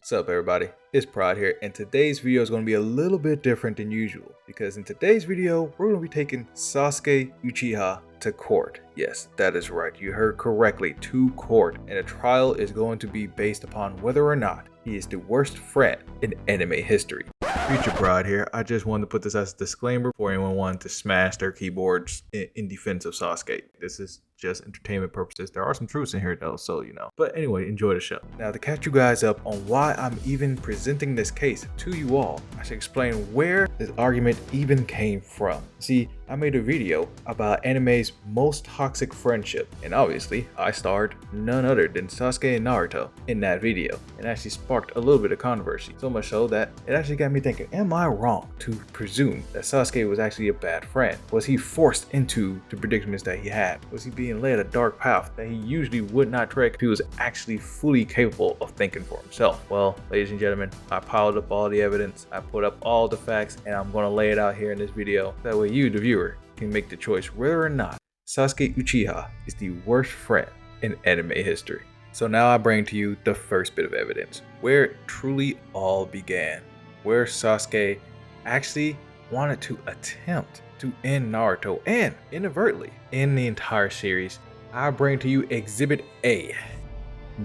What's up everybody, it's Prod here, and today's video is going to be a little bit different than usual because in today's video we're going to be taking Sasuke Uchiha to court. Yes, that is right, you heard correctly, to court, and the trial is going to be based upon whether or not he is the worst friend in anime history. Future Prod here, I just wanted to put this as a disclaimer for anyone wanting to smash their keyboards in defense of Sasuke. This is just entertainment purposes. There are some truths in here though, so you know. But anyway, enjoy the show. Now to catch you guys up on why I'm even presenting this case to you all, I should explain where this argument even came from. See, I made a video about anime's most toxic friendship, and obviously I starred none other than Sasuke and Naruto in that video, and actually sparked a little bit of controversy, so much so that it actually got me thinking, am I wrong to presume that Sasuke was actually a bad friend? Was he forced into the predicaments that he had? Was he being led a dark path that he usually would not trek if he was actually fully capable of thinking for himself? Well, ladies and gentlemen, I piled up all the evidence, I put up all the facts, and I'm going to lay it out here in this video. That way you, the viewer, can make the choice whether or not Sasuke Uchiha is the worst friend in anime history. So now I bring to you the first bit of evidence, where it truly all began, where Sasuke actually wanted to attempt to end Naruto, and inadvertently in the entire series. I bring to you Exhibit A,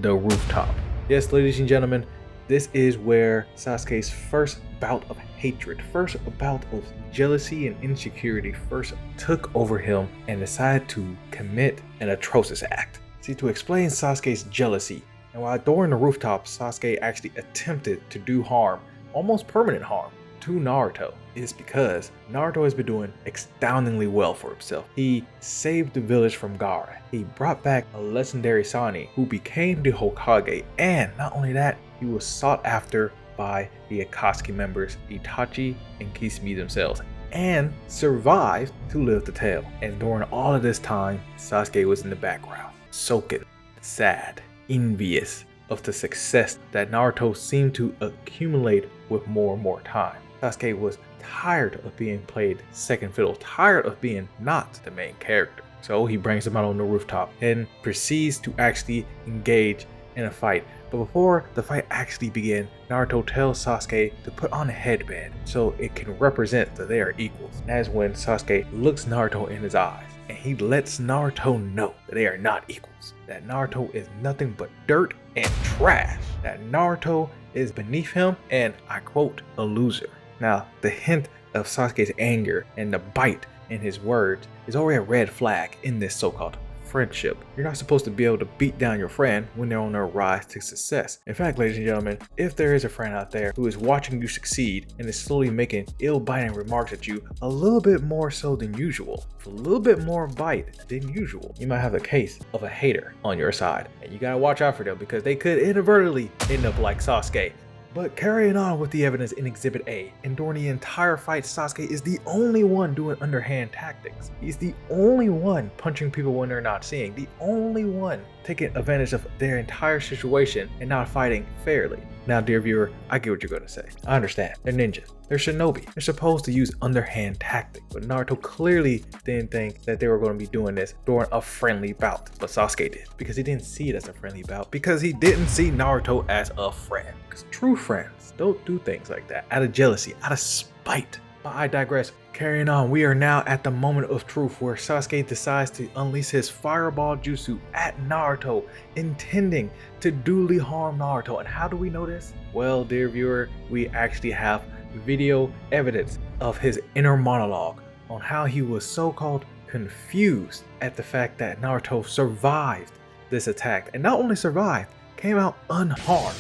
the rooftop. Yes, ladies and gentlemen, this is where Sasuke's first bout of hatred, first bout of jealousy and insecurity first took over him and decided to commit an atrocious act. See, to explain Sasuke's jealousy, and while during the rooftop Sasuke actually attempted to do harm, almost permanent harm, to Naruto, is because Naruto has been doing astoundingly well for himself. He saved the village from Gaara. He brought back a legendary Sani who became the Hokage, and not only that, he was sought after by the Akatsuki members Itachi and Kisame themselves, and survived to live the tale. And during all of this time, Sasuke was in the background, soaking, sad, envious of the success that Naruto seemed to accumulate with more and more time. Sasuke was tired of being played second fiddle, tired of being not the main character. So he brings him out on the rooftop and proceeds to actually engage in a fight. But before the fight actually begins, Naruto tells Sasuke to put on a headband so it can represent that they are equals. And that is when Sasuke looks Naruto in his eyes, and he lets Naruto know that they are not equals, that Naruto is nothing but dirt and trash, that Naruto is beneath him and, I quote, a loser. Now, the hint of Sasuke's anger and the bite in his words is already a red flag in this so-called friendship. You're not supposed to be able to beat down your friend when they're on their rise to success. In fact, ladies and gentlemen, if there is a friend out there who is watching you succeed and is slowly making ill-biting remarks at you a little bit more so than usual, a little bit more bite than usual, you might have a case of a hater on your side, and you gotta watch out for them because they could inadvertently end up like Sasuke. But carrying on with the evidence in Exhibit A, and during the entire fight, Sasuke is the only one doing underhand tactics. He's the only one punching people when they're not seeing, the only one taking advantage of their entire situation and not fighting fairly. Now, dear viewer, I get what you're gonna say. I understand. They're ninjas. They're shinobi. They're supposed to use underhand tactics. But Naruto clearly didn't think that they were going to be doing this during a friendly bout. But Sasuke did. Because he didn't see it as a friendly bout. Because he didn't see Naruto as a friend. Because true friends don't do things like that out of jealousy, out of spite. But I digress. Carrying on, we are now at the moment of truth where Sasuke decides to unleash his fireball jutsu at Naruto, intending to duly harm Naruto. And how do we know this? Well, dear viewer, we actually have video evidence of his inner monologue on how he was so-called confused at the fact that Naruto survived this attack. And not only survived, came out unharmed.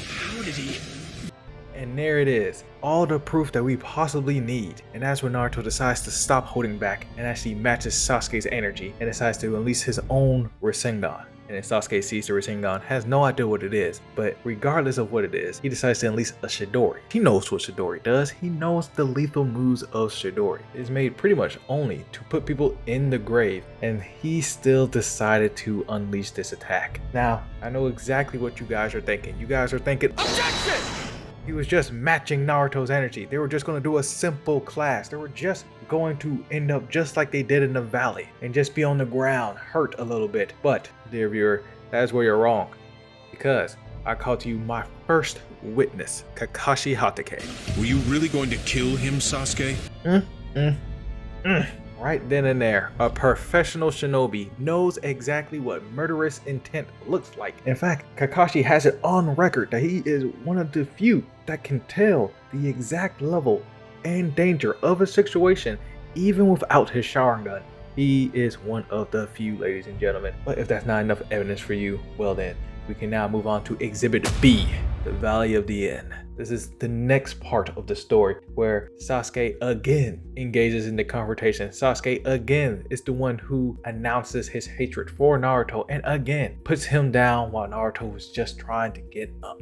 How did he? And there it is, all the proof that we possibly need. And that's when Naruto decides to stop holding back and actually matches Sasuke's energy and decides to unleash his own Rasengan. And then Sasuke sees the Rasengan, has no idea what it is, but regardless of what it is, he decides to unleash a Chidori. He knows what Chidori does. He knows the lethal moves of Chidori. It is made pretty much only to put people in the grave, and he still decided to unleash this attack. Now, I know exactly what you guys are thinking. You guys are thinking, objection! He was just matching Naruto's energy. They were just going to do a simple clash. They were just going to end up just like they did in the valley and just be on the ground, hurt a little bit. But, dear viewer, that's where you're wrong. Because I call to you my first witness, Kakashi Hatake. Were you really going to kill him, Sasuke? Right then and there, a professional shinobi knows exactly what murderous intent looks like. In fact, Kakashi has it on record that he is one of the few that can tell the exact level and danger of a situation even without his Sharingan. He is one of the few, ladies and gentlemen. But if that's not enough evidence for you, well then, we can now move on to Exhibit B, the Valley of the End. This is the next part of the story where Sasuke again engages in the confrontation. Sasuke again is the one who announces his hatred for Naruto and again puts him down while Naruto was just trying to get up.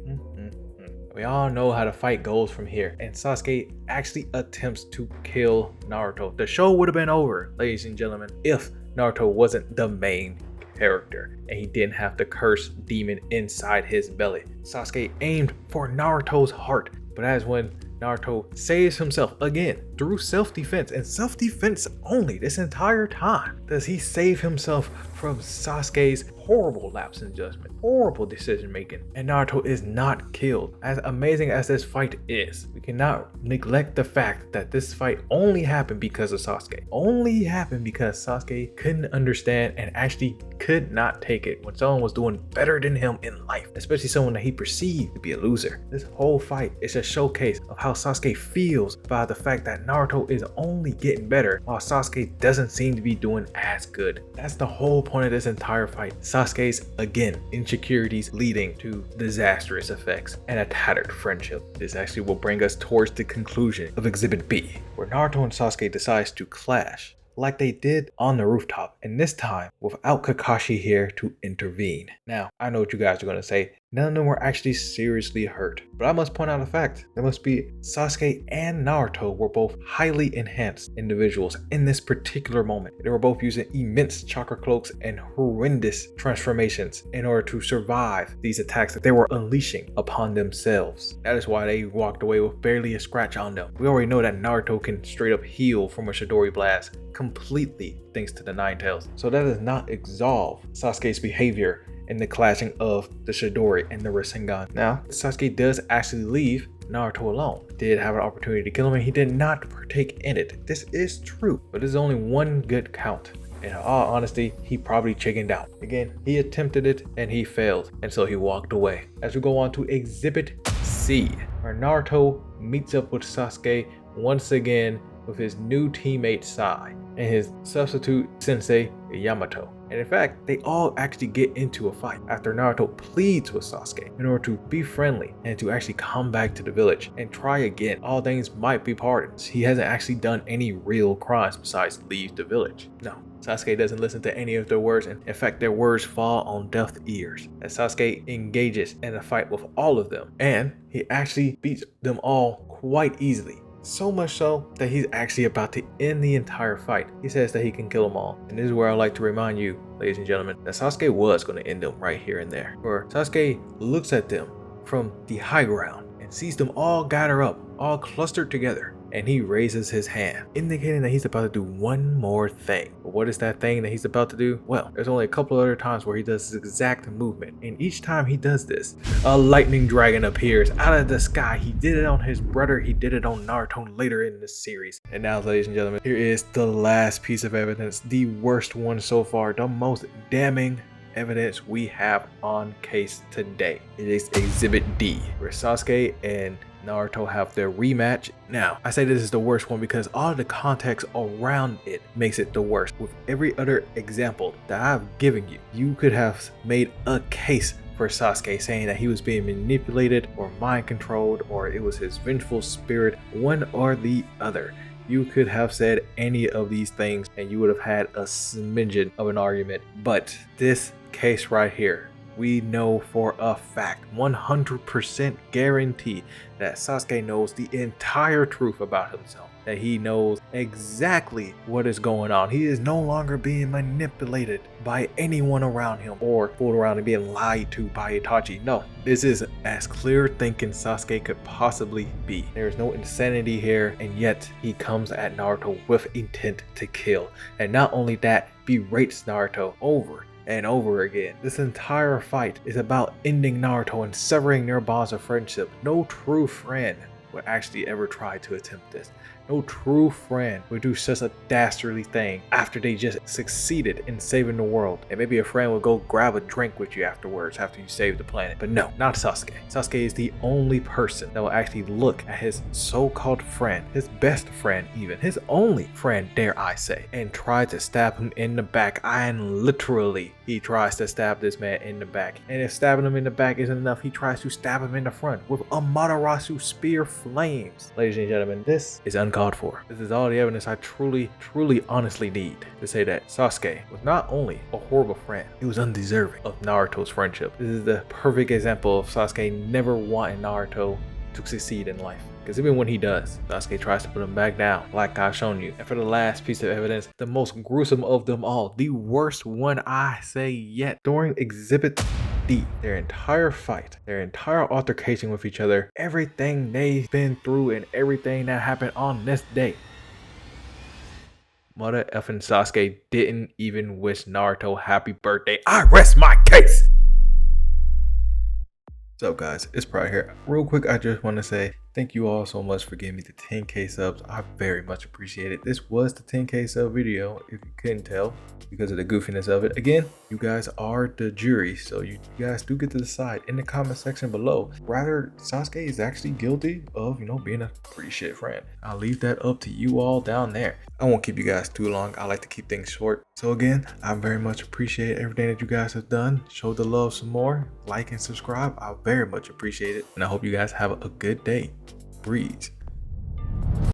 We all know how the fight goes from here, and Sasuke actually attempts to kill Naruto. The show would have been over, ladies and gentlemen, if Naruto wasn't the main character and he didn't have the cursed demon inside his belly. Sasuke aimed for Naruto's heart, but that's when Naruto saves himself again through self-defense, and self-defense only this entire time does he save himself from Sasuke's horrible lapse in judgment, horrible decision making, and Naruto is not killed. As amazing as this fight is, we cannot neglect the fact that this fight only happened because of Sasuke. Only happened because Sasuke couldn't understand and actually could not take it when someone was doing better than him in life, especially someone that he perceived to be a loser. This whole fight is a showcase of how Sasuke feels about the fact that Naruto is only getting better while Sasuke doesn't seem to be doing as good. That's the whole point of this entire fight. Sasuke's, again, insecurities leading to disastrous effects and a tattered friendship. This actually will bring us towards the conclusion of Exhibit B, where Naruto and Sasuke decides to clash like they did on the rooftop, and this time without Kakashi here to intervene. Now, I know what you guys are going to say. None of them were actually seriously hurt, but I must point out a fact. There must be Sasuke and Naruto were both highly enhanced individuals in this particular moment. They were both using immense chakra cloaks and horrendous transformations in order to survive these attacks that they were unleashing upon themselves. That is why they walked away with barely a scratch on them. We already know that Naruto can straight up heal from a Chidori blast completely thanks to the Nine Tails. So that does not absolve Sasuke's behavior in the clashing of the Chidori and the Rasengan. Now, Sasuke does actually leave Naruto alone. Did have an opportunity to kill him and he did not partake in it. This is true, but there's only one good count. In all honesty, he probably chickened out. Again, he attempted it and he failed, and so he walked away. As we go on to Exhibit C, where Naruto meets up with Sasuke once again with his new teammate Sai and his substitute sensei Yamato. And in fact, they all actually get into a fight after Naruto pleads with Sasuke in order to be friendly and to actually come back to the village and try again. All things might be pardoned. He hasn't actually done any real crimes besides leave the village. No, Sasuke doesn't listen to any of their words, and in fact their words fall on deaf ears as Sasuke engages in a fight with all of them, and he actually beats them all quite easily. So much so that he's actually about to end the entire fight. He says that he can kill them all. And this is where I'd like to remind you, ladies and gentlemen, that Sasuke was going to end them right here and there. Where Sasuke looks at them from the high ground and sees them all gather up, all clustered together. And he raises his hand, indicating that he's about to do one more thing. But what is that thing that he's about to do? Well, there's only a couple other times where he does this exact movement. And each time he does this, a lightning dragon appears out of the sky. He did it on his brother. He did it on Naruto later in this series. And now, ladies and gentlemen, here is the last piece of evidence, the worst one so far, the most damning evidence we have on case today. It is Exhibit D, where Sasuke and Naruto have their rematch. Now, I say this is the worst one because all of the context around it makes it the worst. With every other example that I've given you, you could have made a case for Sasuke, saying that he was being manipulated or mind controlled, or it was his vengeful spirit, one or the other. You could have said any of these things and you would have had a smidgen of an argument. But this case right here, we know for a fact, 100% guarantee, that Sasuke knows the entire truth about himself. That he knows exactly what is going on. He is no longer being manipulated by anyone around him or fooled around and being lied to by Itachi. No, this is as clear thinking Sasuke could possibly be. There is no insanity here, and yet he comes at Naruto with intent to kill. And not only that, berates Naruto over and over again. This entire fight is about ending Naruto and severing their bonds of friendship. No true friend would actually ever try to attempt this. No true friend would do such a dastardly thing after they just succeeded in saving the world. And maybe a friend would go grab a drink with you afterwards after you save the planet. But no, not Sasuke. Sasuke is the only person that will actually look at his so-called friend, his best friend even, his only friend, dare I say, and try to stab him in the back. And literally, he tries to stab this man in the back. And if stabbing him in the back isn't enough, he tries to stab him in the front with a Matarasu spear flames. Ladies and gentlemen, this is uncalled for. This is all the evidence I truly, honestly need to say that Sasuke was not only a horrible friend, he was undeserving of Naruto's friendship. This is the perfect example of Sasuke never wanting Naruto to succeed in life. Because even when he does, Sasuke tries to put him back down, like I've shown you. And for the last piece of evidence, the most gruesome of them all, the worst one I say yet, during Exhibit D, their entire fight, their entire altercation with each other, everything they've been through and everything that happened on this day, mother effing Sasuke didn't even wish Naruto happy birthday. I rest my case! What's up, guys? It's Pride here. Real quick, I just want to say thank you all so much for giving me the 10k subs. I very much appreciate it. This was the 10k sub video, if you couldn't tell, because of the goofiness of it. Again, you guys are the jury, so you guys do get to decide in the comment section below whether Sasuke is actually guilty of, being a pretty shit friend. I'll leave that up to you all down there. I won't keep you guys too long. I like to keep things short. So again, I very much appreciate everything that you guys have done. Show the love some more. Like and subscribe. I very much appreciate it. And I hope you guys have a good day. Breeze.